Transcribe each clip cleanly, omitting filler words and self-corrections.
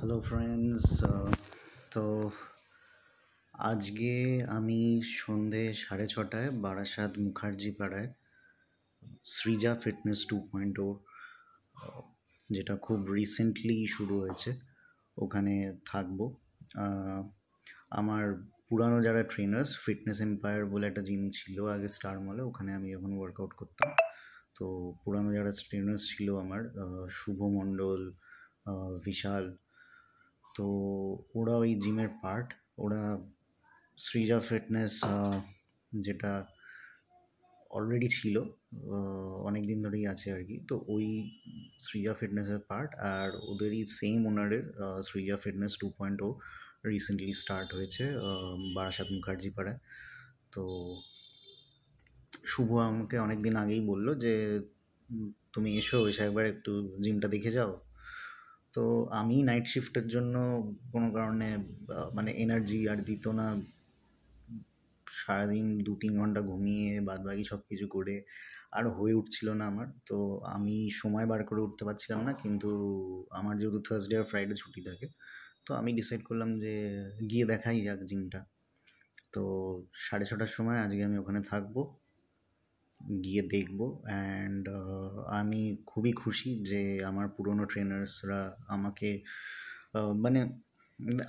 Hello friends. তো আজকে আমি সন্ধে 6:30 বারাসাত মুখার্জি পাড়ায় সৃজা ফিটনেস 2.0, যেটা খুব রিসেন্টলি শুরু হয়েছে, ওখানে থাকবো। আহ, আমার পুরানো যারা ট্রেনার্স, ফিটনেস এম্পায়ার বলে একটা জিম ছিল আগে স্টার মলে, ওখানে আমি যখন ওয়ার্কআউট করতাম, তো পুরানো যারা ট্রেনার্স ছিল আমার, শুভ মণ্ডল, বিশাল, তো ওরা ওই জিমের পার্ট। ওরা সৃজা ফিটনেস, যেটা অলরেডি ছিল, অনেক দিন ধরেই আছে আর কি, তো ওই সৃজা ফিটনেসের পার্ট। আর ওদেরই সেম ওনারের সৃজা ফিটনেস 2.0 রিসেন্টলি স্টার্ট হয়েছে বারাসাত মুখার্জি পাড়ায়। তো শুভ আমাকে অনেক দিন আগেই বললো যে তুমি এসো, এসে একবার একটু জিমটা দেখে যাও। তো আমি নাইট শিফটের জন্য কোনো কারণে মানে এনার্জি আর দিত না, সারাদিন 2-3 ঘন্টা ঘুমিয়ে বাদবাকি সব কিছু করে আর হয়ে উঠছিল না আমার। তো আমি সময় বার করে উঠতে পারছিলাম না, কিন্তু আমার যেহেতু থার্সডে আর ফ্রাইডে ছুটি থাকে, তো আমি ডিসাইড করলাম যে গিয়ে দেখাই যাক জিমটা। তো 6:30টার সময় আজকে আমি ওখানে থাকবো, গিয়ে দেখবো। অ্যান্ড আমি খুবই খুশি যে আমার পুরনো ট্রেনার্সরা আমাকে মানে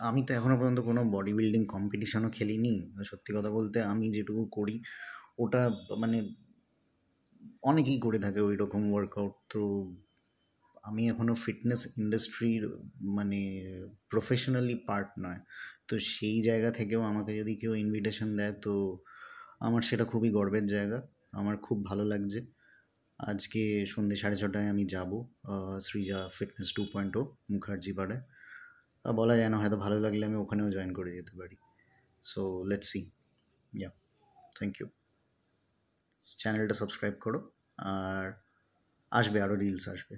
আমি তো এখনও পর্যন্ত কোনো বডি বিল্ডিং কম্পিটিশানও খেলিনি। সত্যি কথা বলতে আমি যেটুকু করি ওটা মানে অনেকেই করে থাকে ওই রকম ওয়ার্কআউট। তো আমি এখনও ফিটনেস ইন্ডাস্ট্রির মানে প্রফেশনালি পার্ট নয়, তো সেই জায়গা থেকেও আমাকে যদি কেউ ইনভিটেশন দেয়, তো আমার সেটা খুবই গর্বের জায়গা। আমার খুব ভালো লাগছে। আজকে সন্ধ্যে 6:30টায় আমি যাব সৃজা ফিটনেস 2.0 মুখার্জি পাড়ায়। বলা যায় না, হয়তো ভালো লাগলে আমি ওখানেও জয়েন করে যেতে পারি। So let's see. Yeah, thank you. চ্যানেলটা সাবস্ক্রাইব করো, আর আসবে আরও রিলস আসবে।